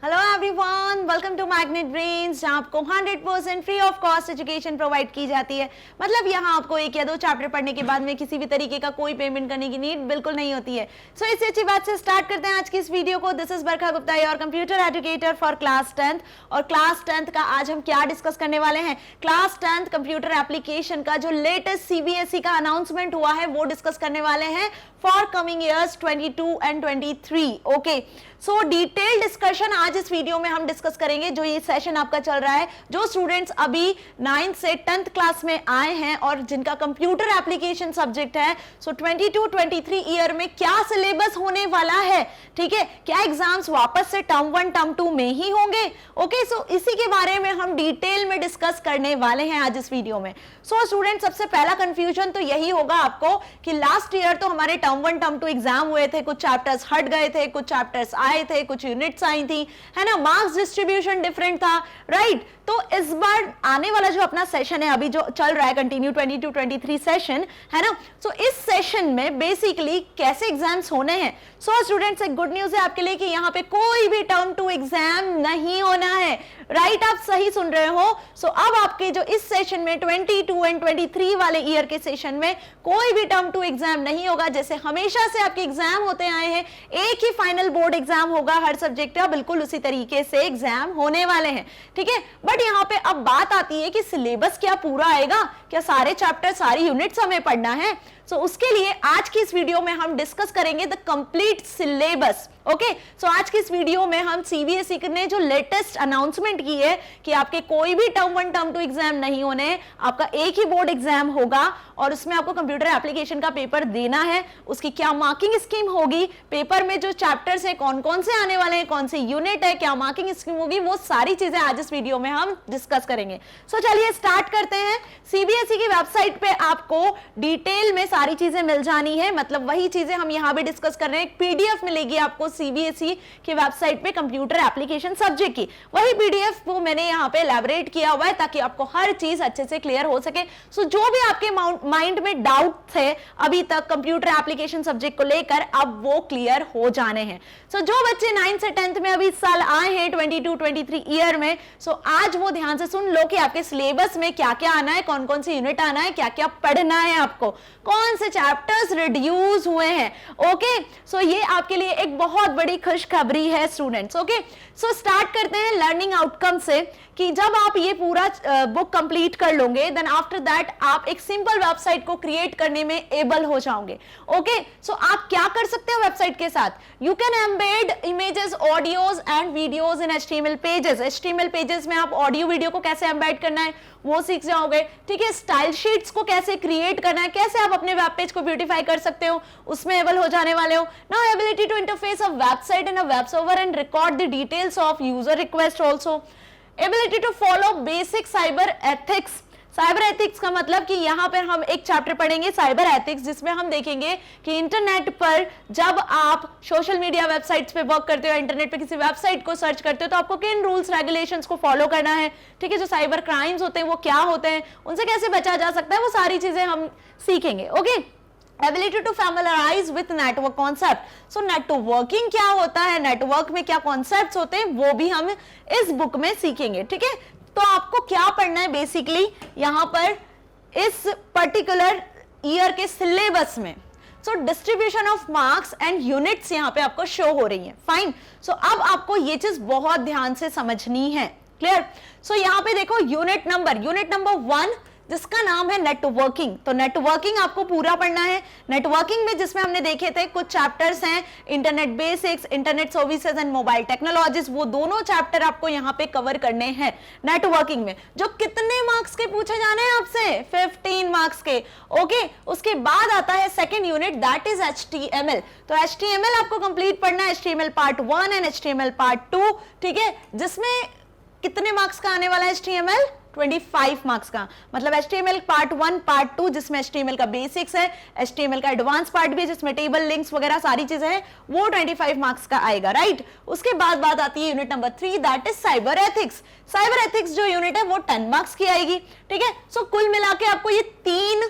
Hello everyone, welcome to magnet brains, जहां आपको 100% free of cost education provide की जाती है। मतलब यहाँ आपको एक या दो चैप्टर पढ़ने के बाद में किसी भी तरीके का कोई पेमेंट करने की नीड बिल्कुल नहीं होती है। सो इससे अच्छी बात से स्टार्ट करते हैं आज की इस वीडियो को। This is Barkha Gupta, your computer educator for class 10th। और क्लास 10th का आज हम क्या डिस्कस करने वाले हैं? क्लास 10th कंप्यूटर एप्लीकेशन का जो लेटेस्ट सीबीएसई का अनाउंसमेंट हुआ है वो डिस्कस करने वाले हैं for coming years 22 and 23। Okay, so detail discussion आज इस वीडियो में हम डिस्कस करेंगे। जो ये सेशन आपका चल रहा है, जो स्टूडेंट्स अभी 9th से 10th क्लास में आए हैं और जिनका कंप्यूटर एप्लीकेशन सब्जेक्ट है, सो 22-23 ईयर में क्या सिलेबस होने वाला है, ठीक है, क्या एग्जाम्स वापस से टर्म 1 टर्म 2 में ही होंगे? ओके, सो इसी के बारे में हम डिटेल में डिस्कस करने वाले हैं आज इस वीडियो में। सो स्टूडेंट, सबसे पहला कंफ्यूजन तो यही होगा आपको कि लास्ट ईयर तो हमारे टर्म 1 टर्म 2 एग्जाम हुए थे, कुछ चैप्टर्स हट गए थे, कुछ चैप्टर्स आए थे, कुछ यूनिट्स आई थी, है ना, मार्क्स डिस्ट्रीब्यूशन डिफरेंट था, राइट। तो इस बार आने वाला जो अपना सेशन है, अभी जो चल रहा है कंटिन्यू 22-23 सेशन, है ना, सो इस सेशन में बेसिकली कैसे एग्जाम्स होने हैं। सो स्टूडेंट्स, एक गुड न्यूज है आपके लिए कि यहाँ पे कोई भी टर्म 2 एग्जाम नहीं होना है, राइट, आप सही सुन रहे हो। सो अब आपके जो इस सेशन में 22 एंड 23 वाले ईयर के सेशन में कोई भी टर्म 2 एग्जाम नहीं होगा। जैसे हमेशा से आपके एग्जाम होते आए हैं, एक ही फाइनल बोर्ड एग्जाम होगा हर सब्जेक्ट का, बिल्कुल उसी तरीके से एग्जाम होने वाले हैं, ठीक है। बट यहाँ पे अब बात आती है कि सिलेबस क्या पूरा आएगा, क्या सारे चैप्टर सारी यूनिट्स हमें पढ़ना है? सो उसके लिए आज की इस वीडियो में हम डिस्कस करेंगे द कंप्लीट सिलेबस। ओके, सो आज की इस वीडियो में हम सीबीएसई ने जो लेटेस्ट अनाउंसमेंट की है कि आपके कोई भी टर्म 1 टर्म 2 एग्जाम नहीं होने, आपका एक ही बोर्ड एग्जाम होगा और उसमें आपको कंप्यूटर एप्लीकेशन का पेपर देना है। उसकी क्या मार्किंग स्कीम होगी, पेपर में जो चैप्टर्स है कौन कौन से आने वाले हैं, कौन से यूनिट है, क्या मार्किंग स्कीम होगी, वो सारी चीजें आज इस वीडियो में हम डिस्कस करेंगे। सो चलिए स्टार्ट करते हैं। सीबीएसई की वेबसाइट पे आपको डिटेल में सारी चीजें मिल जानी है, मतलब वही चीजें हम यहाँ भी डिस्कस कर रहे हैं। पीडीएफ मिलेगी आपको सीबीएसई की वेबसाइट पे कंप्यूटर एप्लीकेशन सब्जेक्ट की, वही पीडीएफ वो मैंने यहाँ पे एलैबोरेट किया हुआ है ताकि आपको हर चीज अच्छे से क्लियर हो सके। सो जो भी आपके माइंड में डाउट थे अभी तक कंप्यूटर एप्लीकेशन सब्जेक्ट को लेकर, अब वो क्लियर हो जाने हैं। सो जो बच्चे 9th से 10th में अभी इस साल आए हैं 22-23 ईयर में, सो आज वो ध्यान से सुन लो कि आपके सिलेबस में क्या क्या आना है, कौन कौन सी यूनिट आना है, क्या क्या पढ़ना है आपको, कौन से चैप्टर्स रिड्यूस हुए हैं। ओके, सो ये आपके लिए एक बहुत बड़ी खुशखबरी है स्टूडेंट्स। ओके, सो स्टार्ट करते हैं लर्निंग आउटकम से कि जब आप ये पूरा बुक कंप्लीट कर लोगे, देन आफ्टर दैट आप एक सिंपल वेबसाइट को क्रिएट करने में एबल हो जाओगे। ओके, सो आप क्या कर सकते हो वेबसाइट के साथ? You can embed images, audios and videos in HTML pages. HTML pages में आप ऑडियो वीडियो को कैसे एम्बेड करना है वो सीख जाओगे, ठीक है। स्टाइल शीट्स को कैसे क्रिएट करना है, कैसे आप अपने वेब पेज को ब्यूटीफाई कर सकते हो, उसमें एबल हो जाने वाले हो। Now ability to interface a website in a web server and record the details of user request also. Ability to follow basic cyber ethics. Cyber ethics का मतलब कि यहाँ पर हम एक चैप्टर पढ़ेंगे साइबर एथिक्स, जिसमें हम देखेंगे कि इंटरनेट पर जब आप सोशल मीडिया वेबसाइट्स पे वर्क करते हो, इंटरनेट पे किसी वेबसाइट को सर्च करते हो, तो आपको किन रूल्स रेगुलेशंस को फॉलो करना है, ठीक है। जो साइबर क्राइम्स होते हैं वो क्या होते हैं, उनसे कैसे बचा जा सकता है, वो सारी चीजें हम सीखेंगे। Okay, ability to familiarise with network concept. So networking क्या होता है, नेटवर्क में क्या कॉन्सेप्ट्स होते हैं, वो भी हम इस बुक में सीखेंगे, ठीक है। तो आपको क्या पढ़ना है बेसिकली यहाँ पर इस पर्टिकुलर ईयर के सिलेबस में? So distribution of marks and units यहाँ पे आपको शो हो रही है, फाइन। सो अब आपको ये चीज बहुत ध्यान से समझनी है, क्लियर। सो यहाँ पे देखो यूनिट नंबर 1 जिसका नाम है नेटवर्किंग। तो नेटवर्किंग आपको पूरा पढ़ना है। नेटवर्किंग में जिसमें हमने देखे थे कुछ चैप्टर्स हैं, internet basics, internet services and mobile technologies, वो दोनों चैप्टर आपको यहाँ पे कवर करने हैं नेटवर्किंग में, जो कितने मार्क्स के पूछे जाने हैं आपसे? 15 मार्क्स के। ओके, उसके बाद आता है second unit, that is HTML। तो HTML आपको कंप्लीट पढ़ना है, HTML part 1 and HTML part 2, ठीक है, जिसमें कितने मार्क्स का आने वाला है HTML? 25 मार्क्स का। मतलब HTML पार्ट 1 पार्ट 2 जिसमें HTML का बेसिक्स है, HTML का एडवांस पार्ट भी जिसमें टेबल लिंक्स वगैरह सारी चीजें हैं, वो 25 मार्क्स का आएगा, राइट। उसके बाद बात आती है unit number 3, that is cyber ethics. Cyber ethics जो यूनिट है वो 10 मार्क्स की आएगी, ठीक है। सो कुल मिला के आपको ये 3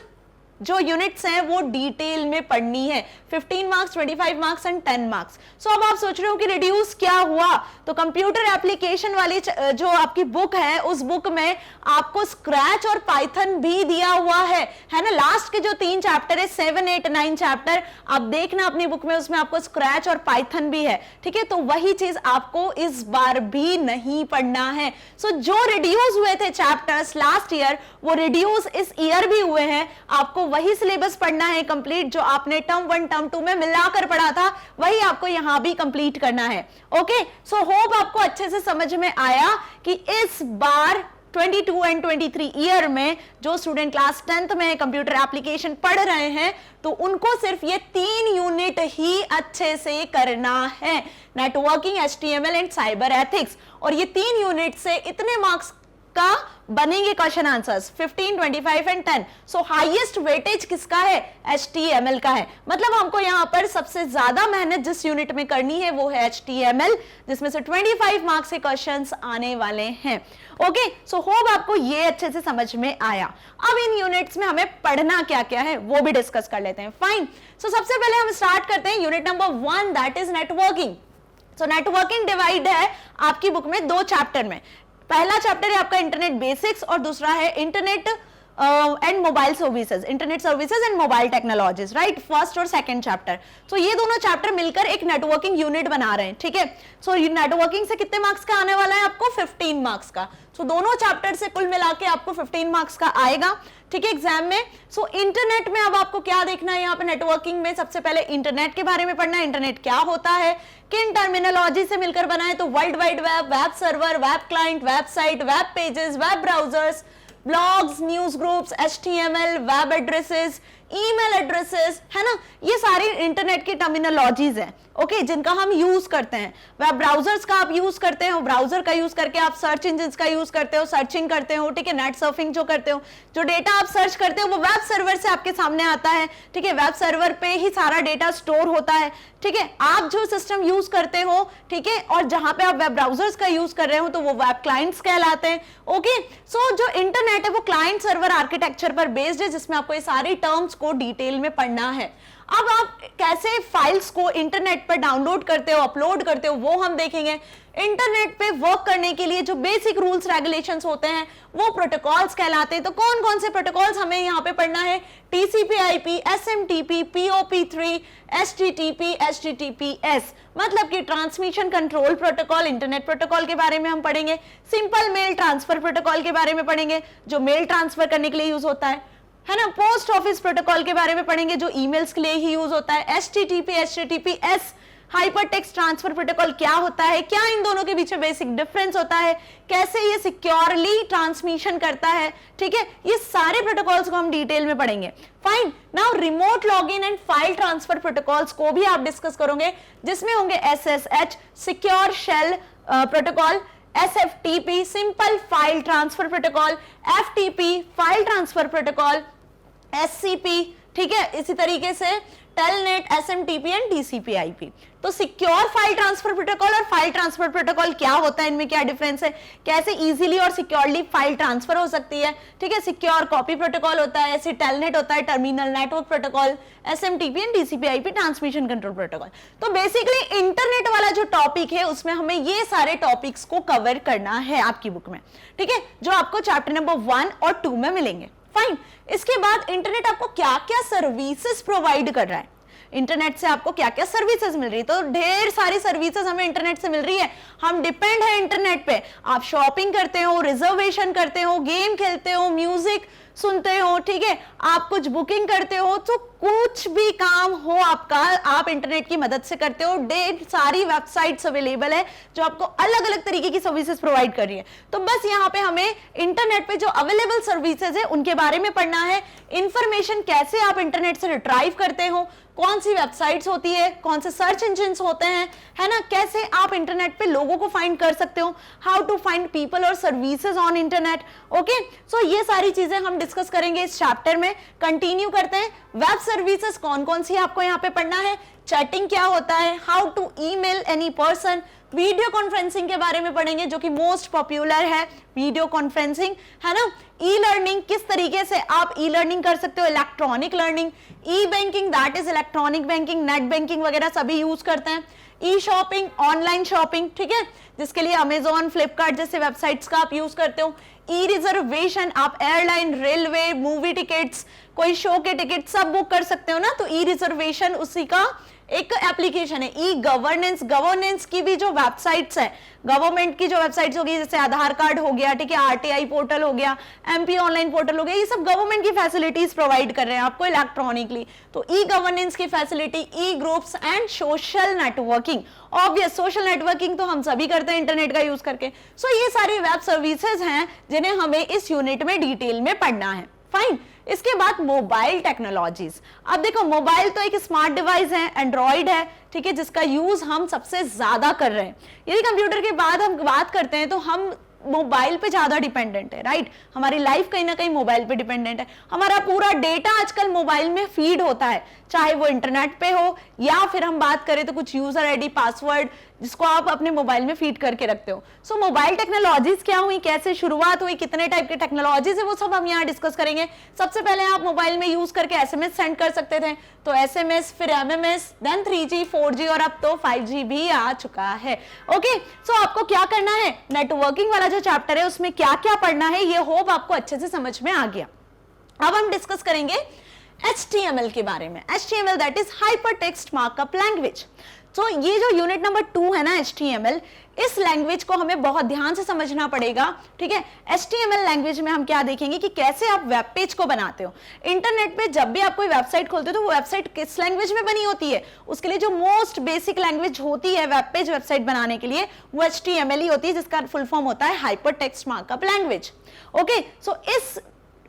जो यूनिट्स हैं वो डिटेल में पढ़नी है, 15 मार्क्स, 25 मार्क्स एंड 10 मार्क्स। सो अब आप सोच रहे हो कि रिड्यूस क्या हुआ, तो कंप्यूटर एप्लीकेशन वाली जो आपकी बुक है उस बुक में आपको स्क्रैच और पाइथन भी दिया हुआ है ना। लास्ट के जो 3 चैप्टर है 7, 8, 9 चैप्टर आप देखना अपनी बुक में, उसमें आपको स्क्रैच और पाइथन भी है, ठीक है। तो वही चीज आपको इस बार भी नहीं पढ़ना है। सो जो रिड्यूस हुए थे चैप्टर्स लास्ट ईयर वो रिड्यूस इस ईयर भी हुए हैं, आपको वही सिलेबस पढ़ना है कंप्लीट जो आपने टर्म 1 टर्म 2 में मिलाकर पढ़ा था, वही आपको यहां भी कंप्लीट करना है। ओके, सो होप आपको अच्छे से समझ में आया कि इस बार 22 एंड 23 ईयर में जो स्टूडेंट क्लास 10th में कंप्यूटर एप्लीकेशन पढ़ रहे हैं तो उनको सिर्फ ये 3 यूनिट ही अच्छे से करना है, networking, HTML and cyber ethics. और ये 3 यूनिट से इतने मार्क्स का बनेंगे question answers, 15, 25 and 10। So highest weightage किसका है? HTML का है। मतलब हमको यहां पर सबसे ज्यादा मेहनत जिस यूनिट में करनी है वो है HTML, जिसमें से 25 मार्क्स के क्वेश्चंस आने वाले हैं। ओके, सो होप आपको ये अच्छे से समझ में आया। अब इन यूनिट्स में हमें पढ़ना क्या क्या है वो भी डिस्कस कर लेते हैं। फाइन, सो सबसे पहले हम स्टार्ट करते हैं unit number 1, that is networking. So networking divide है आपकी बुक में 2 चैप्टर में। पहला चैप्टर है आपका इंटरनेट बेसिक्स और दूसरा है internet and mobile services, internet services and mobile technologies, right, first और सेकंड चैप्टर। तो ये दोनों चैप्टर मिलकर एक नेटवर्किंग यूनिट बना रहे हैं, ठीक है। सो नेटवर्किंग से कितने मार्क्स का आने वाला है आपको? 15 मार्क्स का। सो दोनों चैप्टर से कुल मिला के आपको 15 मार्क्स का आएगा, ठीक है, एग्जाम में। सो इंटरनेट में अब आपको क्या देखना है यहाँ पे? नेटवर्किंग में सबसे पहले इंटरनेट के बारे में पढ़ना है, इंटरनेट क्या होता है, किन टर्मिनोलॉजी से मिलकर बना है, तो world wide web, web server, web client, website, web pages, web browsers, blogs, news groups, HTML, web addresses, email addresses, है ना, ये सारी इंटरनेट की टर्मिनोलॉजीज हैं, ओके, जिनका हम यूज करते हैं। वेब ब्राउजर्स का आप यूज करते हो, ब्राउजर का यूज करके आप सर्च इंजिन्स का यूज करते हो, सर्चिंग करते हो, ठीक है, नेट सर्फिंग जो करते हो, जो डेटा आप सर्च करते हो वो वेब सर्वर से आपके सामने आता है, ठीक है, वेब सर्वर पे ही सारा डेटा स्टोर होता है, ठीक है। आप जो सिस्टम यूज करते हो, ठीक है, और जहां पे आप वेब ब्राउजर्स का यूज कर रहे हो तो वो वेब क्लाइंट्स कहलाते हैं। ओके, सो जो इंटरनेट है वो क्लाइंट सर्वर आर्किटेक्चर पर बेस्ड है, जिसमें आपको ये सारी टर्म्स को डिटेल में पढ़ना है। अब आप कैसे फाइल्स को इंटरनेट पर डाउनलोड करते हो, अपलोड करते हो, वो हम देखेंगे। इंटरनेट पे वर्क करने के लिए जो बेसिक रूल्स रेगुलेशंस होते हैं वो प्रोटोकॉल्स कहलाते हैं। तो कौन कौन से प्रोटोकॉल्स हमें यहाँ पे पढ़ना है? TCP/IP, SMTP, POP3, HTTP, HTTPS, मतलब कि transmission control protocol, internet protocol के बारे में हम पढ़ेंगे। सिंपल मेल ट्रांसफर प्रोटोकॉल के बारे में पढ़ेंगे, जो मेल ट्रांसफर करने के लिए यूज होता है ना। पोस्ट ऑफिस प्रोटोकॉल के बारे में पढ़ेंगे, जो ईमेल्स के लिए ही यूज होता है। HTTP, HTTPS, hyper text transfer protocol क्या होता है, क्या इन दोनों के बीच में बेसिक डिफरेंस होता है, कैसे ये सिक्योरली ट्रांसमिशन करता है, ठीक है, ये सारे प्रोटोकॉल्स को हम डिटेल में पढ़ेंगे। Fine, now remote login and file transfer protocols को भी आप डिस्कस करोगे, जिसमें होंगे SSH, secure shell protocol, SFTP, simple file transfer protocol, FTP, file transfer protocol, SCP, ठीक है, इसी तरीके से टेलनेट, SMTP एंड TCP/IP। तो सिक्योर फाइल ट्रांसफर प्रोटोकॉल और फाइल ट्रांसफर प्रोटोकॉल क्या होता है, इनमें क्या डिफरेंस है, कैसे इजीली और सिक्योरली फाइल ट्रांसफर हो सकती है, ठीक है। सिक्योर कॉपी प्रोटोकॉल होता है, ऐसे टेलनेट होता है, terminal network protocol, SMTP and TCP/IP, transmission control protocol. तो बेसिकली इंटरनेट वाला जो टॉपिक है उसमें हमें ये सारे टॉपिक्स को कवर करना है आपकी बुक में, ठीक है, जो आपको चैप्टर नंबर 1 और 2 में मिलेंगे। फाइन, इसके बाद इंटरनेट आपको क्या क्या सर्विसेज प्रोवाइड कर रहा है, इंटरनेट से आपको क्या क्या सर्विसेज मिल रही है। तो ढेर सारी सर्विसेज हमें इंटरनेट से मिल रही है, हम डिपेंड है इंटरनेट पे। आप शॉपिंग करते हो, रिजर्वेशन करते हो, गेम खेलते हो, म्यूजिक सुनते हो, ठीक है, आप कुछ बुकिंग करते हो, तो कुछ भी काम हो आपका आप इंटरनेट की मदद से करते हो। ढेर सारी वेबसाइट्स अवेलेबल है जो आपको अलग अलग तरीके की सर्विसेज प्रोवाइड कर रही है। तो बस यहाँ पे हमें इंटरनेट पे जो अवेलेबल सर्विसेज है उनके बारे में पढ़ना है, इंफॉर्मेशन कैसे आप इंटरनेट से रिट्राइव करते हो, कौन सी वेबसाइट्स होती है, कौन से सर्च इंजिन्स होते हैं, है ना, कैसे आप इंटरनेट पे लोगों को फाइंड कर सकते हो, हाउ टू फाइंड पीपल और सर्विसेज ऑन इंटरनेट। ओके, सो ये सारी चीजें हम डिस्कस करेंगे इस चैप्टर में। कंटिन्यू करते हैं, वेब सर्विसेज कौन कौन सी आपको यहाँ पे पढ़ना है, चैटिंग क्या होता है, how to email any person, video conferencing के बारे में पढ़ेंगे जो कि मोस्ट पॉपुलर है वीडियो कॉन्फ्रेंसिंग, है ना। ई लर्निंग, किस तरीके से आप ई लर्निंग कर सकते हो, electronic learning, E banking that is electronic banking, net banking वगैरह सभी यूज करते हैं, ई शॉपिंग, ऑनलाइन शॉपिंग, ठीक है, जिसके लिए अमेजॉन, फ्लिपकार्ट जैसे वेबसाइट्स का आप यूज करते हो, ई रिजर्वेशन, आप एयरलाइन, रेलवे, मूवी टिकट्स, कोई शो के टिकट सब बुक कर सकते हो ना, तो ई रिजर्वेशन उसी का एक एप्लीकेशन है। ई गवर्नेंस, गवर्नेंस की भी जो वेबसाइट्स है, गवर्नमेंट की जो वेबसाइट्स होगी, जैसे आधार कार्ड हो गया, ठीक है, आरटीआई पोर्टल हो गया, एमपी ऑनलाइन पोर्टल हो गया, ये सब गवर्नमेंट की फैसिलिटीज प्रोवाइड कर रहे हैं आपको इलेक्ट्रॉनिकली। तो ई गवर्नेंस की facility, E groups and social networking, obvious social networking तो हम सभी करते हैं इंटरनेट का यूज करके। सो ये सारी वेब सर्विसेज हैं जिन्हें हमें इस यूनिट में डिटेल में पढ़ना है। फाइन। इसके बाद मोबाइल टेक्नोलॉजीज। अब देखो, मोबाइल तो एक स्मार्ट डिवाइस है, एंड्रॉइड है, ठीक है, जिसका यूज हम सबसे ज्यादा कर रहे हैं। यदि कंप्यूटर के बाद हम बात करते हैं तो हम मोबाइल पे ज्यादा डिपेंडेंट है, राइट। हमारी लाइफ कहीं ना कहीं मोबाइल पे डिपेंडेंट है। हमारा पूरा डेटा आजकल मोबाइल में फीड होता है, चाहे वो इंटरनेट पे हो या फिर हम बात करें तो कुछ यूजर आईडी, पासवर्ड जिसको आप अपने मोबाइल में फीड करके रखते हो। सो मोबाइल टेक्नोलॉजीज क्या हुई, कैसे शुरुआत हुई, कितने टाइप के टेक्नोलॉजीज है, वो सब हम यहाँ डिस्कस करेंगे। सबसे पहले आप मोबाइल में यूज करके एसएमएस सेंड कर सकते थे, तो एसएमएस, फिर एमएमएस, देन 3G, 4G और अब तो 5G भी आ चुका है। ओके, सो आपको क्या करना है, नेटवर्किंग वाला जो चैप्टर है उसमें क्या क्या पढ़ना है, ये होप आपको अच्छे से समझ में आ गया। अब हम डिस्कस करेंगे HTML के बारे में। HTML that is hypertext markup language. तो ये जो यूनिट नंबर 2 है ना HTML, इस लैंग्वेज को हमें बहुत ध्यान से समझना पड़ेगा, ठीक है। HTML लैंग्वेज में हम क्या देखेंगे कि कैसे आप वेब पेज को बनाते हो। इंटरनेट पे जब भी आप कोई वेबसाइट खोलते हो तो वो वेबसाइट किस लैंग्वेज में बनी होती है, उसके लिए जो मोस्ट बेसिक लैंग्वेज होती है वेब पेज वेबसाइट बनाने के लिए वो HTML ही होती है, जिसका फुल फॉर्म होता है हाइपरटेक्स्ट मार्कअप लैंग्वेज। ओके, सो इस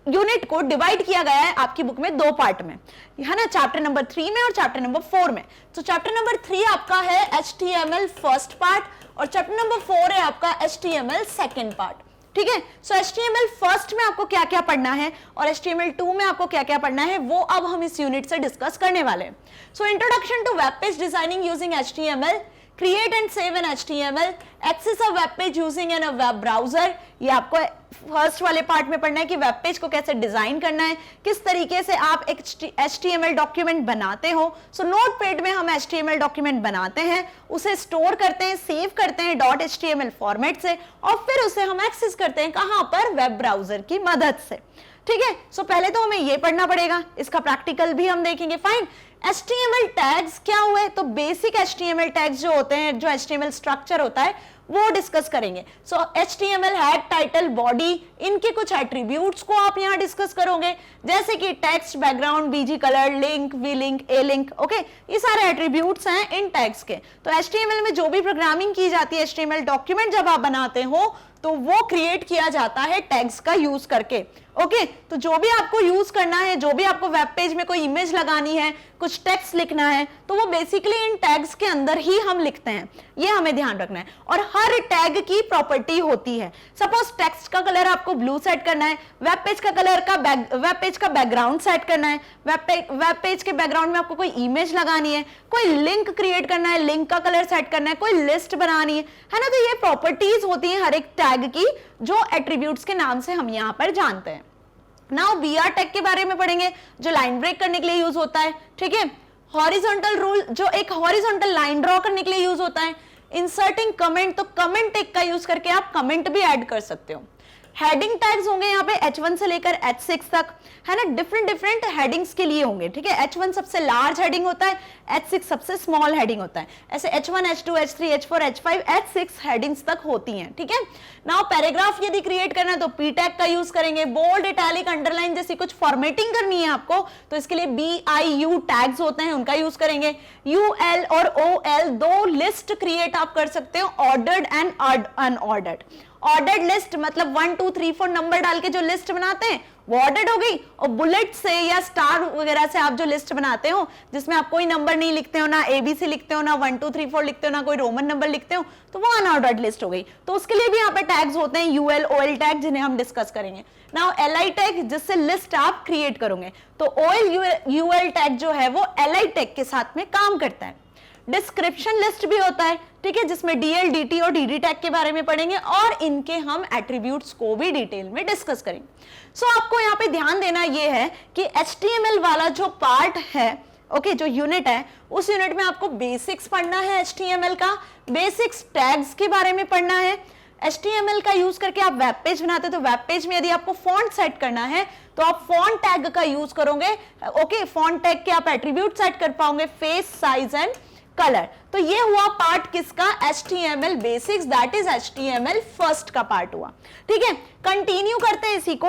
यूनिट को डिवाइड किया गया है आपकी बुक में 2 पार्ट में, है ना, चैप्टर नंबर 3 में और चैप्टर नंबर 4 में। तो चैप्टर नंबर 3 आपका है HTML फर्स्ट पार्ट और चैप्टर नंबर 4 है आपका HTML सेकंड पार्ट, ठीक है। सो HTML फर्स्ट में आपको क्या क्या पढ़ना है और HTML 2 में आपको क्या क्या पढ़ना है वो अब हम इस यूनिट से डिस्कस करने वाले हैं। So introduction to web page designing using HTML, create and save an HTML, access a web page using a web browser। ये आपको फर्स्ट वाले पार्ट में पढ़ना है कि वेब पेज को कैसे डिजाइन करना है, किस तरीके से आप एक HTML डॉक्यूमेंट बनाते हो। सो नोटपैड में हम HTML डॉक्यूमेंट बनाते हैं, उसे स्टोर करते हैं, सेव करते हैं .html फॉर्मेट से और फिर उसे हम एक्सेस करते हैं कहां पर, वेब ब्राउजर की मदद से, ठीक है। सो पहले तो हमें ये पढ़ना पड़ेगा, इसका प्रैक्टिकल भी हम देखेंगे। फाइन। HTML टैग्स क्या हुए, तो बेसिक HTML टैग्स जो होते हैं, जो HTML स्ट्रक्चर होता है वो डिस्कस करेंगे। सो HTML हेड, टाइटल, बॉडी, इनके कुछ एट्रीब्यूट्स को आप यहाँ डिस्कस करोगे, जैसे कि text, background, BG colour, link, V link, A link. Okay, ये सारे एट्रीब्यूट्स हैं इन टैग्स के। तो HTML में जो भी प्रोग्रामिंग की जाती है, HTML डॉक्यूमेंट जब आप बनाते हो तो वो क्रिएट किया जाता है टैग्स का यूज करके। ओके, तो जो भी आपको यूज करना है, जो भी आपको वेब पेज में कोई इमेज लगानी है, कुछ टेक्स्ट लिखना है, तो वो बेसिकली इन टैग्स के अंदर ही हम लिखते हैं, ये हमें ध्यान रखना है। और हर टैग की प्रॉपर्टी होती है। सपोज टेक्स्ट का कलर आपको ब्लू सेट करना है, वेब पेज का कलर का वेब पेज का बैकग्राउंड सेट करना है, वेब पेज के बैकग्राउंड में आपको कोई इमेज लगानी है, कोई लिंक क्रिएट करना है, लिंक का कलर सेट करना है, कोई लिस्ट बनानी है ना। तो ये प्रॉपर्टीज होती है हर एक टैग की, जो एट्रीब्यूट्स के नाम से हम यहाँ पर जानते हैं। नाउ BR टैग के बारे में पढ़ेंगे, जो लाइन ब्रेक करने के लिए यूज होता है, ठीक है। हॉरिजॉन्टल रूल, जो एक हॉरिजॉन्टल लाइन ड्रॉ करने के लिए यूज होता है। इंसर्टिंग कमेंट, तो कमेंट टैग का यूज करके आप कमेंट भी ऐड कर सकते हो। हेडिंग टैग्स होंगे यहाँ पे H1 से लेकर H6 तक, है ना, डिफरेंट हेडिंग्स के लिए होंगे, ठीक है। H1 सबसे लार्ज हेडिंग होता है, H6 सबसे स्मॉल हेडिंग होता है। ऐसे H1, H2, H3, H4, H5, H6 headings तक होती हैं, ठीक है। नाउ पैराग्राफ यदि क्रिएट करना है तो P टैग का यूज करेंगे। बोल्ड, इटैलिक, अंडरलाइन जैसी कुछ फॉर्मेटिंग करनी है आपको तो इसके लिए BIU टैग्स होते हैं, उनका यूज करेंगे। UL और OL 2 लिस्ट क्रिएट आप कर सकते हो, ordered and unordered. Ordered list मतलब 1 2 3 4 नंबर डाल के जो लिस्ट बनाते हैं वो ऑर्डर्ड हो गई, और बुलेट से या स्टार वगैरह से आप जो लिस्ट बनाते हो जिसमें आप कोई नंबर नहीं लिखते हो, ना एबीसी लिखते हो, ना 1 2 3 4 लिखते हो, ना कोई रोमन नंबर लिखते हो, तो वो अनऑर्डर्ड लिस्ट हो गई। तो उसके लिए भी यहाँ पे टैग्स होते हैं यूएल ओएल टैग, जिन्हें हम डिस्कस करेंगे। नाउ एलआई टैग, जिससे लिस्ट आप क्रिएट करोगे, तो ओएल यूएल टैग जो है वो एलआई टैग के साथ में काम करता है। डिस्क्रिप्शन लिस्ट भी होता है, ठीक है, जिसमें डीएल डीटी और डीडी टैग के बारे में पढ़ेंगे और इनके हम एट्रीब्यूट्स को भी डिटेल में डिस्कस करेंगे। सो आपको यहाँ पे ध्यान देना ये है कि HTML वाला जो पार्ट है, ओके, जो यूनिट है, उस यूनिट में आपको बेसिक्स पढ़ना है HTML का, बेसिक्स टैग्स के बारे में पढ़ना है। HTML का यूज करके आप वेब पेज बनाते हो, तो वेब पेज में यदि आपको फॉन्ट सेट करना है तो आप फॉन्ट टैग का यूज करोगे, ओके। फॉन्ट टैग के आप एट्रीब्यूट सेट कर पाओगे, फेस, साइज एंड कलर। तो ये हुआ पार्ट किसका, HTML basics, that is HTML first का पार्ट हुआ, ठीक है। कंटिन्यू करते हैं इसी को,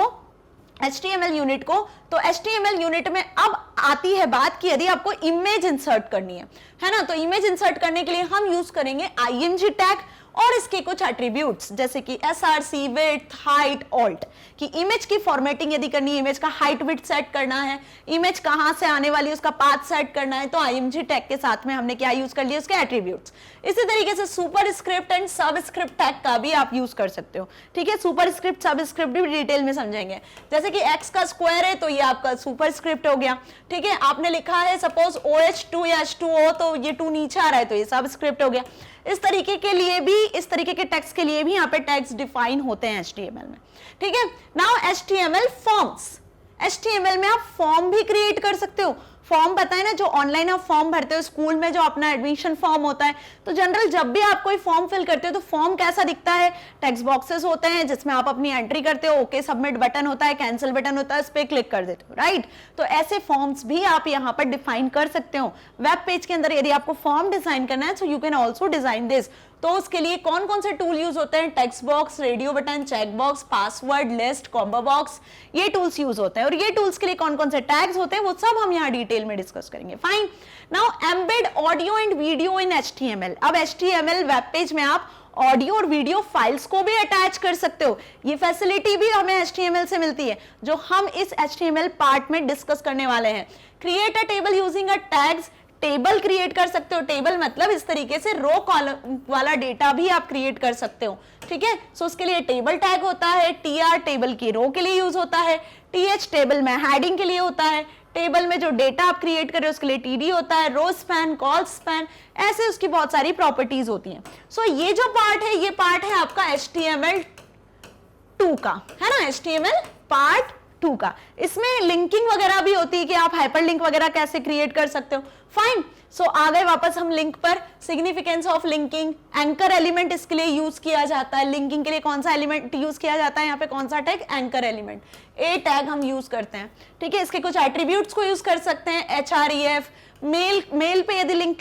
HTML यूनिट को। तो HTML यूनिट में अब आती है बात कि यदि आपको इमेज इंसर्ट करनी है ना, तो इमेज इंसर्ट करने के लिए हम यूज करेंगे IMG टैग और इसके कुछ एट्रीब्यूट्स जैसे कि SRC, विड्थ, हाइट, ऑल्ट, कि इमेज की फॉर्मेटिंग यदि करनी है, इमेज का हाइट विड्थ सेट करना है, इमेज कहां से आने वाली है उसका पाथ सेट करना है, तो IMG टैग के साथ में हमने क्या यूज कर लिया, उसके एट्रीब्यूट्स। इसी तरीके से सुपरस्क्रिप्ट एंड सबस्क्रिप्ट टैग का भी आप यूज कर सकते हो, ठीक है। सुपरस्क्रिप्ट सबस्क्रिप्ट भी डिटेल में समझेंगे, जैसे कि x का स्क्वायर है तो ये आपका सुपरस्क्रिप्ट हो गया, ठीक है। आपने लिखा है सपोज OH2 या H2O, तो ये 2 नीचे आ रहा है तो ये सबस्क्रिप्ट हो गया। इस तरीके के लिए भी, इस तरीके के टैग्स के लिए भी यहाँ पे टैग्स डिफाइन होते हैं HTML में, ठीक है। नाउ HTML फॉर्म्स, HTML में आप फॉर्म भी क्रिएट कर सकते हो। फॉर्म पता है ना, जो ऑनलाइन आप फॉर्म भरते हो स्कूल में, जो अपना एडमिशन फॉर्म होता है, तो जनरल जब भी आप कोई फॉर्म फिल करते हो तो फॉर्म कैसा दिखता है, टेक्स्ट बॉक्सेस होते हैं जिसमें आप अपनी एंट्री करते हो, ओके सबमिट बटन होता है, कैंसिल बटन होता है, उस पर क्लिक कर देते हो, राइट। तो ऐसे फॉर्म्स भी आप यहाँ पर डिफाइन कर सकते हो। वेब पेज के अंदर यदि आपको फॉर्म डिजाइन करना है so you can also design this. तो उसके लिए कौन कौन से टूल यूज होते हैं, text box, radio button, check box, password list, combo box, ये टूल्स यूज होते हैं। और ये टूल्स के लिए कौन कौन से टैग्स होते हैं वो सब हम यहाँ डिटेल में डिस्कस करेंगे। Fine. Now embed audio and video in HTML। अब HTML वेब पेज में आप ऑडियो और वीडियो फाइल्स को भी अटैच कर सकते हो। ये फैसिलिटी भी हमें HTML से मिलती है, जो हम इस HTML पार्ट में डिस्कस करने वाले हैं। Create a table using a tags, table create कर सकते हो। टेबल मतलब इस तरीके से रो कॉलम वाला डेटा भी आप क्रिएट कर सकते हो, ठीक है। सो उसके लिए टेबल टैग होता है, TR टेबल की रो के लिए यूज होता है, TH टेबल में हेडिंग के लिए होता है, टेबल में जो डेटा आप क्रिएट कर रहे हो उसके लिए TD होता है, रो स्पैन, कॉल स्पैन, ऐसे उसकी बहुत सारी प्रॉपर्टीज होती हैं। सो ये जो पार्ट है, ये पार्ट है आपका HTML2 का, है ना, HTML पार्ट 2 का। इसमें लिंकिंग वगैरह भी होती है कि आप हाइपरलिंक वगैरह कैसे क्रिएट कर सकते हो। फाइन। सो आ गए वापस हम लिंक पर। Significance of linking, anchor element इसके लिए यूज किया जाता है। लिंकिंग के लिए कौन सा एलिमेंट यूज किया जाता है, यहाँ पे कौन सा टैग, एंकर एलिमेंट, ए टैग हम यूज करते हैं, ठीक है। इसके कुछ एट्रीब्यूट्स को यूज कर सकते हैं, href, मेल पे यदि लिंक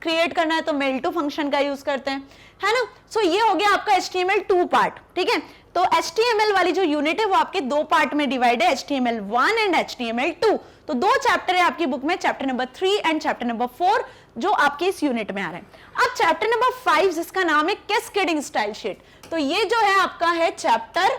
क्रिएट करना है तो मेल टू फंक्शन का यूज करते हैं, है ना। सो ये हो गया आपका HTML2 पार्ट, ठीक है। तो HTML वाली जो यूनिट है वो आपके दो पार्ट में डिवाइड है, HTML1 एंड HTML2। तो दो चैप्टर है आपकी बुक में, chapter number 3 and chapter number 4, जो आपके इस यूनिट में आ रहे हैं। अब चैप्टर नंबर 5 जिसका नाम है कैस्केडिंग स्टाइल शीट, तो ये जो है आपका है चैप्टर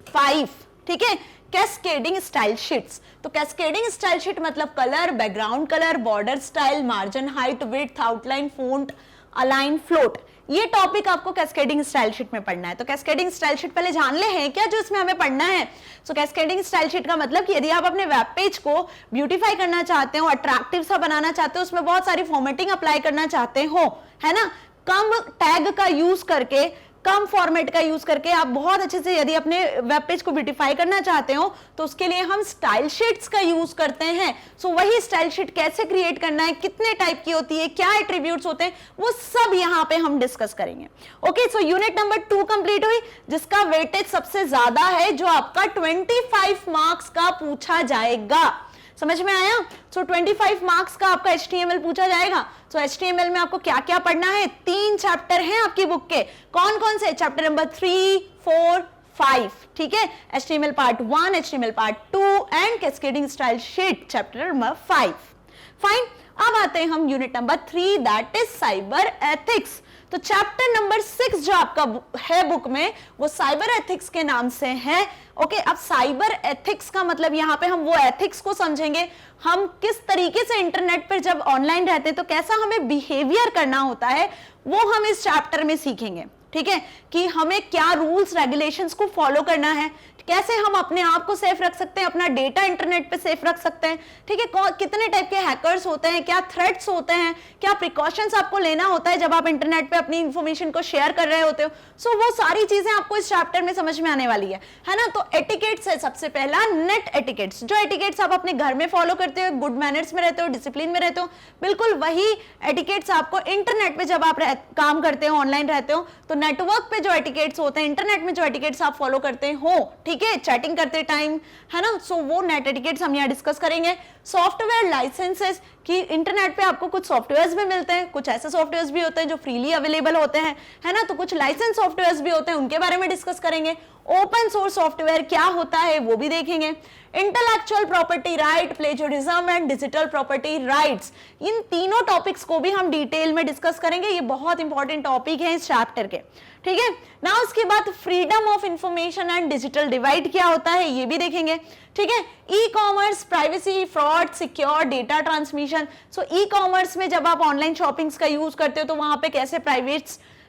5, ठीक है, कैस्केडिंग स्टाइल शीट्स। तो कैस्केडिंग स्टाइल शीट मतलब colour, background colour, border style, margin height, width, outline, font, align, float, ये टॉपिक आपको कैस्केडिंग स्टाइल शीट में पढ़ना है। तो कैस्केडिंग स्टाइल शीट पहले जान ले हैं क्या जो इसमें हमें पढ़ना है। सो कैस्केडिंग स्टाइल शीट का मतलब कि यदि आप अपने वेब पेज को ब्यूटीफाई करना चाहते हो, अट्रैक्टिव सा बनाना चाहते हो, उसमें बहुत सारी फॉर्मेटिंग अप्लाई करना चाहते हो, है ना, कम टैग का यूज करके, कम फॉर्मेट का यूज करके आप बहुत अच्छे से यदि अपने वेब पेज को ब्यूटीफाई करना चाहते हो तो उसके लिए हम स्टाइल शीट्स का यूज करते हैं। सो वही स्टाइल शीट कैसे क्रिएट करना है, कितने टाइप की होती है, क्या एट्रीब्यूट्स होते हैं, वो सब यहाँ पे हम डिस्कस करेंगे। Okay, so unit number 2 complete हुई, जिसका वेटेज सबसे ज्यादा है, जो आपका 25 मार्क्स का पूछा जाएगा। समझ में आया। सो 25 मार्क्स का आपका HTML पूछा जाएगा। सो HTML में आपको क्या क्या पढ़ना है, 3 चैप्टर हैं आपकी बुक के, कौन कौन से, चैप्टर नंबर 3, 4, 5, ठीक है, HTML part 1, HTML part 2 and cascading style sheet chapter number 5। Fine. अब आते हैं हम unit number 3, that is cyber ethics. तो चैप्टर नंबर 6 जो आपका है बुक में वो साइबर एथिक्स के नाम से है। ओके, अब साइबर एथिक्स का मतलब यहाँ पे हम वो एथिक्स को समझेंगे, हम किस तरीके से इंटरनेट पर जब ऑनलाइन रहते हैं तो कैसा हमें बिहेवियर करना होता है वो हम इस चैप्टर में सीखेंगे। ठीक है, कि हमें क्या रूल्स रेगुलेशंस को फॉलो करना है, कैसे हम अपने आप को सेफ रख सकते हैं, अपना डेटा इंटरनेट पे सेफ रख सकते हैं। ठीक है, कितने टाइप के हैकर्स होते हैं, क्या थ्रेट्स होते हैं, क्या प्रिकॉशंस आपको लेना होता है जब आप इंटरनेट पे अपनी इंफॉर्मेशन को शेयर कर रहे होते हो। सो वो सारी चीजें आपको इस चैप्टर में समझ में आने वाली है ना। तो एटिकेट्स है सबसे पहला, नेट एटिकेट्स। जो एटिकेट्स आप अपने घर में फॉलो करते हो, गुड मैनर्स में रहते हो, डिसिप्लिन में रहते हो, बिल्कुल वही एटिकेट्स आपको इंटरनेट पे जब आप काम करते हो, ऑनलाइन रहते हो, तो नेटवर्क पे जो एटिकेट्स होते हैं, इंटरनेट में जो एटिकेट्स आप फॉलो करते हो, ठीक है, चैटिंग करते टाइम, है ना। सो वो नेट एटिकेट्स हम यहाँ डिस्कस करेंगे। सॉफ्टवेयर लाइसेंसेस, कि इंटरनेट पे आपको कुछ सॉफ्टवेयर्स भी मिलते हैं, कुछ ऐसे सॉफ्टवेयर्स भी होते हैं जो फ्रीली अवेलेबल होते हैं, है ना। तो कुछ लाइसेंस सॉफ्टवेयर्स भी होते हैं, उनके बारे में डिस्कस करेंगे। ओपन सोर्स सॉफ्टवेयर क्या होता है वो भी देखेंगे। Intellectual property right, plagiarism and digital property rights, इन तीनों टॉपिक्स को भी हम डिटेल में डिस्कस करेंगे। ये बहुत इंपॉर्टेंट टॉपिक है इस चैप्टर के। ठीक है ना। उसके बाद freedom of information and digital divide क्या होता है ये भी देखेंगे। ठीक है, e commerce, privacy, fraud, secure data transmission. So e commerce में जब आप ऑनलाइन शॉपिंग्स का यूज करते हो तो वहां पे कैसे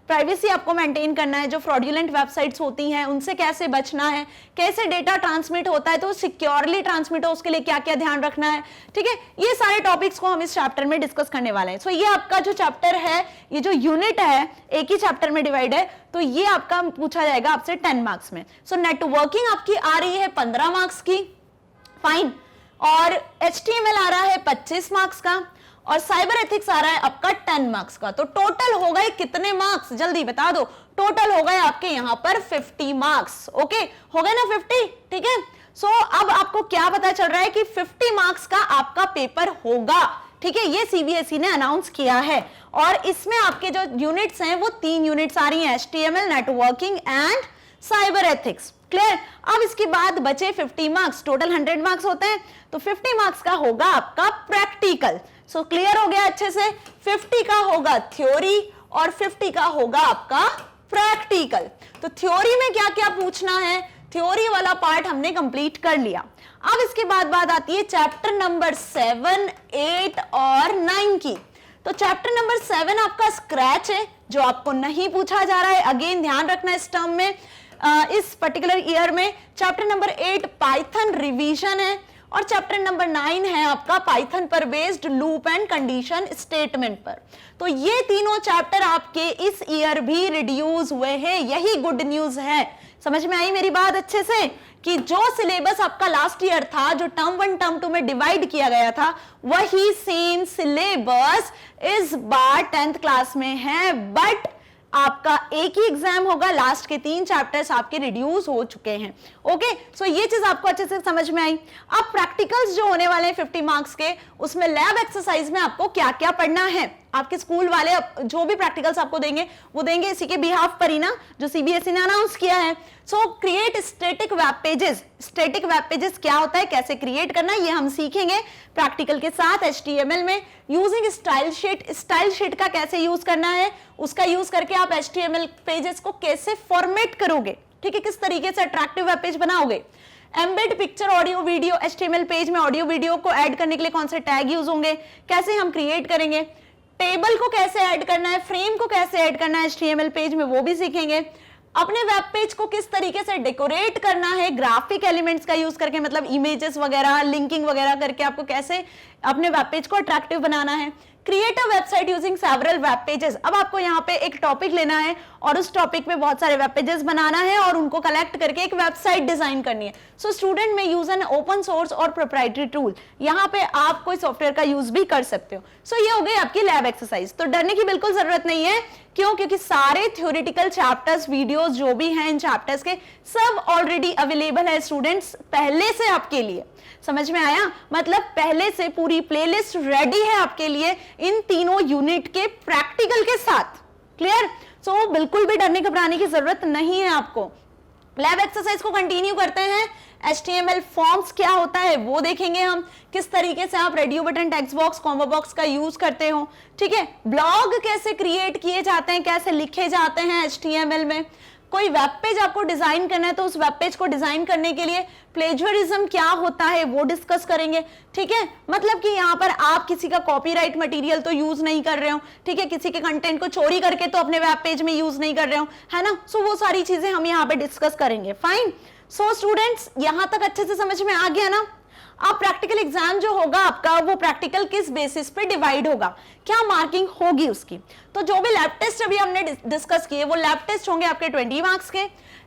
प्राइवेसी आपको मेंटेन करना है, जो फ्रॉडुलेंट वेबसाइट्स होती हैं उनसे कैसे बचना है, कैसे डेटा ट्रांसमिट होता है तो सिक्योरली ट्रांसमिट हो, उसके लिए क्या क्या ध्यान रखना है। ठीक है, ये सारे टॉपिक्स को हम इस चैप्टर में डिस्कस करने वाले हैं। सो ये आपका जो चैप्टर है, ये जो यूनिट है, एक ही चैप्टर में डिवाइड है, तो ये आपका पूछा जाएगा आपसे 10 मार्क्स में। सो नेटवर्किंग आपकी आ रही है 15 मार्क्स की, फाइन, और HTML आ रहा है 25 मार्क्स का, और साइबर एथिक्स आ रहा है आपका 10 मार्क्स का। तो टोटल हो गए कितने मार्क्स, जल्दी बता दो। टोटल हो गए आपके यहाँ पर 50 मार्क्स। ओके, हो गए ना 50। ठीक है, सो अब आपको क्या पता चल रहा है कि 50 मार्क्स का आपका पेपर होगा। ठीक है, ये CBSE ने अनाउंस किया है, और इसमें आपके जो यूनिट्स हैं वो 3 यूनिट्स आ रही हैं, HTML, networking and cyber ethics. Clear. अब इसके बाद बचे 50 मार्क्स, टोटल 100 मार्क्स होते हैं, तो 50 मार्क्स का होगा आपका प्रैक्टिकल। सो क्लियर हो गया अच्छे से। 50 का होगा थ्योरी और 50 का होगा आपका प्रैक्टिकल। तो थ्योरी में क्या क्या पूछना है, थ्योरी वाला पार्ट हमने कंप्लीट कर लिया। अब इसके बाद बात आती है चैप्टर नंबर 7, 8 और 9 की। तो चैप्टर नंबर 7 आपका स्क्रैच है, जो आपको नहीं पूछा जा रहा है। अगेन ध्यान रखना इस टर्म में, इस पर्टिकुलर ईयर में। चैप्टर नंबर 8 पाइथन रिवीजन है, और चैप्टर नंबर 9 है आपका पाइथन पर based loop and condition statement पर। तो ये तीनों चैप्टर आपके इस ईयर भी रिड्यूस हुए हैं, यही गुड न्यूज है। समझ में आई मेरी बात अच्छे से, कि जो सिलेबस आपका लास्ट ईयर था, जो टर्म 1 टर्म 2 में डिवाइड किया गया था, वही सेम सिलेबस इस बार 10th क्लास में है, बट आपका एक ही एग्जाम होगा, लास्ट के 3 चैप्टर्स आपके रिड्यूस हो चुके हैं। ओके, सो ये चीज आपको अच्छे से समझ में आई। अब प्रैक्टिकल्स जो होने वाले हैं 50 मार्क्स के, उसमें लैब एक्सरसाइज में आपको क्या क्या पढ़ना है। आपके स्कूल वाले जो भी प्रैक्टिकल्स आपको देंगे वो देंगे इसी के बिहाफ पर ही ना, जो CBSE ने अनाउंस किया है। सो create static web pages. Static web pages क्या होता है, कैसे क्रिएट करना, ये हम सीखेंगे प्रैक्टिकल के साथ HTML में। Using style sheet, style sheet का कैसे यूज करना है, उसका यूज करके आप HTML पेजेस को कैसे फॉर्मेट करोगे, ठीक है, किस तरीके से अट्रैक्टिव वेब पेज बनाओगे। Embed picture, audio, video, HTML page में ऑडियो वीडियो को ऐड करने के लिए कौन से टैग यूज होंगे, कैसे हम क्रिएट करेंगे। टेबल को कैसे ऐड करना है, फ्रेम को कैसे ऐड करना है HTML पेज में, वो भी सीखेंगे। अपने वेब पेज को किस तरीके से डेकोरेट करना है ग्राफिक एलिमेंट्स का यूज करके, मतलब इमेजेस वगैरह, लिंकिंग वगैरह करके आपको कैसे अपने वेब पेज को अट्रैक्टिव बनाना है। Create a website using several web pages. अब आपको यहाँ पे एक टॉपिक लेना है और उस टॉपिक में बहुत सारे वेब पेजेस बनाना है और उनको कलेक्ट करके एक वेबसाइट डिजाइन करनी है। सो स्टूडेंट में यूज एन ओपन सोर्स और प्रोप्राइटरी टूल, यहाँ पे आप कोई सॉफ्टवेयर का यूज भी कर सकते हो। सो ये हो गई आपकी लैब एक्सरसाइज। तो डरने की बिल्कुल जरूरत नहीं है, क्यों? क्योंकि सारे थ्योरेटिकल चैप्टर्स, वीडियोस जो भी हैं इन चैप्टर्स के, सब ऑलरेडी अवेलेबल है स्टूडेंट्स पहले से आपके लिए। समझ में आया? मतलब पहले से पूरी प्लेलिस्ट रेडी है आपके लिए इन तीनों यूनिट के प्रैक्टिकल के साथ। क्लियर? सो बिल्कुल भी डरने घबराने की जरूरत नहीं है आपको। लैब एक्सरसाइज को कंटिन्यू करते हैं। HTML फॉर्म्स क्या होता है वो देखेंगे हम, किस तरीके से आप radio button, text box, combo box का यूज करते हो, ठीक है। ब्लॉग कैसे क्रिएट किए जाते हैं, कैसे लिखे जाते हैं HTML में। कोई वेब पेज आपको डिजाइन करना है तो उस वेब पेज को डिजाइन करने के लिए प्लेजरिज्म क्या होता है वो डिस्कस करेंगे, ठीक है। मतलब कि यहाँ पर आप किसी का कॉपीराइट मटेरियल तो यूज नहीं कर रहे हो, ठीक है, किसी के कंटेंट को चोरी करके तो अपने वेब पेज में यूज नहीं कर रहे हो, है ना। सो वो सारी चीजें हम यहाँ पे डिस्कस करेंगे। फाइन। सो स्टूडेंट्स, यहां तक अच्छे से समझ में आ गया ना। अब प्रैक्टिकल एग्जाम जो होगा आपका, वो प्रैक्टिकल किस बेसिस पे डिवाइड होगा, क्या मार्किंग होगी उसकी। तो जो भी लैब टेस्ट अभी हमने डिस्कस किए वो लैब टेस्ट होंगे आपके 20 मार्क्स के।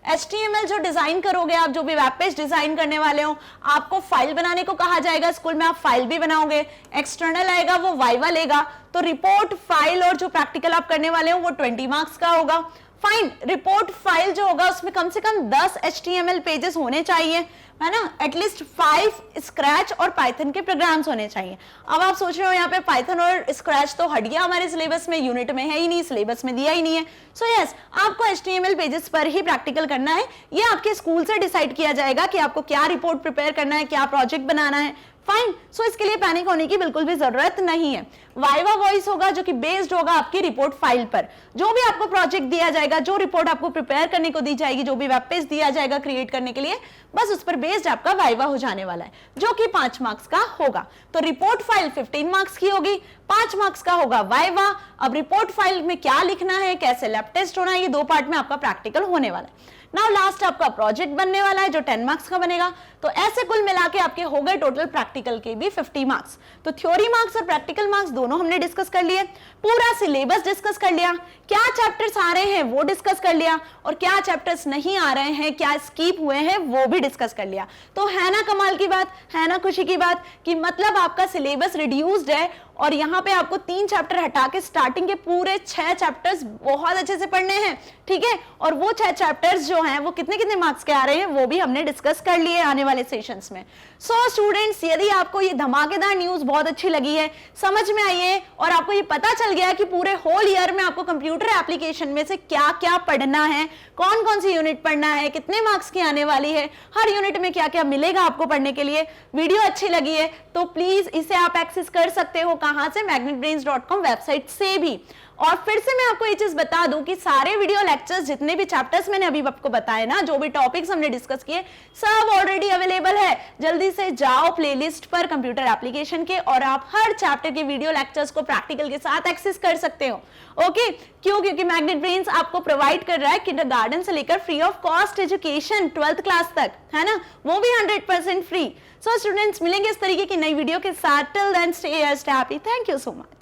HTML जो डिजाइन करोगे आप, जो भी वेब पेज डिजाइन करने वाले हो, आपको फाइल बनाने को कहा जाएगा, स्कूल में आप फाइल भी बनाओगे। एक्सटर्नल आएगा वो वाइवा लेगा, तो रिपोर्ट, फाइल और जो प्रैक्टिकल आप करने वाले हो वो 20 मार्क्स का होगा। फाइन। रिपोर्ट फाइल जो होगा उसमें कम से कम 10 HTML पेजेस होने चाहिए, है ना। एटलीस्ट 5 स्क्रैच और पाइथन के प्रोग्राम्स होने चाहिए। अब आप सोच रहे हो यहाँ पे पाइथन और स्क्रैच तो हट गया हमारे सिलेबस में, यूनिट में है ही नहीं, सिलेबस में दिया ही नहीं है। सो यस, आपको HTML पेजेस पर ही प्रैक्टिकल करना है। ये आपके स्कूल से डिसाइड किया जाएगा कि आपको क्या रिपोर्ट प्रिपेयर करना है, क्या प्रोजेक्ट बनाना है। फाइन। सो इसके लिए पैनिक होने की बिल्कुल भी जरूरत नहीं है। वाइवा वॉइस होगा जो कि बेस्ड होगा आपकी रिपोर्ट फाइल पर। जो भी आपको प्रोजेक्ट दिया जाएगा, जो रिपोर्ट आपको प्रिपेयर करने को दी जाएगी, जो भी वेब पेज दिया जाएगा क्रिएट करने के लिए, बस उस पर बेस्ड आपका वाइवा हो जाने वाला है, जो कि 5 मार्क्स का होगा। तो रिपोर्ट फाइल 15 मार्क्स की होगी, 5 मार्क्स का होगा वाइवा। अब रिपोर्ट फाइल में क्या लिखना है, कैसे लैब टेस्ट होना है, ये 2 पार्ट में आपका प्रैक्टिकल होने वाला है। नाउ लास्ट आपका प्रोजेक्ट बनने वाला है जो 10 मार्क्स का बनेगा। तो ऐसे कुल मिला के आपके हो गए टोटल प्रैक्टिकल के भी 50 मार्क्स। तो थ्योरी मार्क्स और प्रैक्टिकल मार्क्स दोनों हमने डिस्कस कर लिए, पूरा सिलेबस डिस्कस कर लिया, क्या चैप्टर्स आ रहे हैं वो डिस्कस कर लिया, और क्या चैप्टर्स नहीं आ रहे हैं, क्या स्किप हुए हैं वो भी डिस्कस कर लिया। तो है ना कमाल की बात, है ना खुशी की बात, कि मतलब आपका सिलेबस रिड्यूस्ड है और यहाँ पे आपको 3 चैप्टर हटा के स्टार्टिंग के पूरे 6 चैप्टर्स बहुत अच्छे से पढ़ने हैं, ठीक है। और वो 6 चैप्टर्स जो हैं वो कितने कितने मार्क्स के आ रहे हैं वो भी हमने डिस्कस कर लिए आने वाले सेशंस में। सो स्टूडेंट्स, यदि आपको ये धमाकेदार न्यूज बहुत अच्छी लगी है, समझ में आई है, और आपको ये पता चल गया कि पूरे होल ईयर में आपको कंप्यूटर एप्लीकेशन में से क्या क्या पढ़ना है, कौन कौन सी यूनिट पढ़ना है, कितने मार्क्स की आने वाली है, हर यूनिट में क्या क्या मिलेगा आपको पढ़ने के लिए, वीडियो अच्छी लगी है तो प्लीज इसे आप एक्सेस कर सकते हो। कहां से? magnetbrains.com वेबसाइट से भी। और फिर से मैं आपको ये चीज बता दूं कि सारे वीडियो लेक्चर्स, जितने भी चैप्टर्स मैंने अभी आपको बताए ना, जो भी टॉपिक्स हमने डिस्कस किए, सब ऑलरेडी अवेलेबल है। जल्दी से जाओ प्लेलिस्ट पर कंप्यूटर एप्लीकेशन के, और आप हर चैप्टर के वीडियो लेक्चर्स को प्रैक्टिकल के साथ एक्सेस कर सकते हो। ओके, क्यों? क्योंकि मैग्नेट ब्रेन्स आपको प्रोवाइड कर रहा है किंडरगार्टन से लेकर free of cost education 12th class तक, है ना, वो भी 100% फ्री। सो स्टूडेंट्स, मिलेंगे इस तरीके की नई वीडियो के साथ। Till then stay happy. Thank you so much.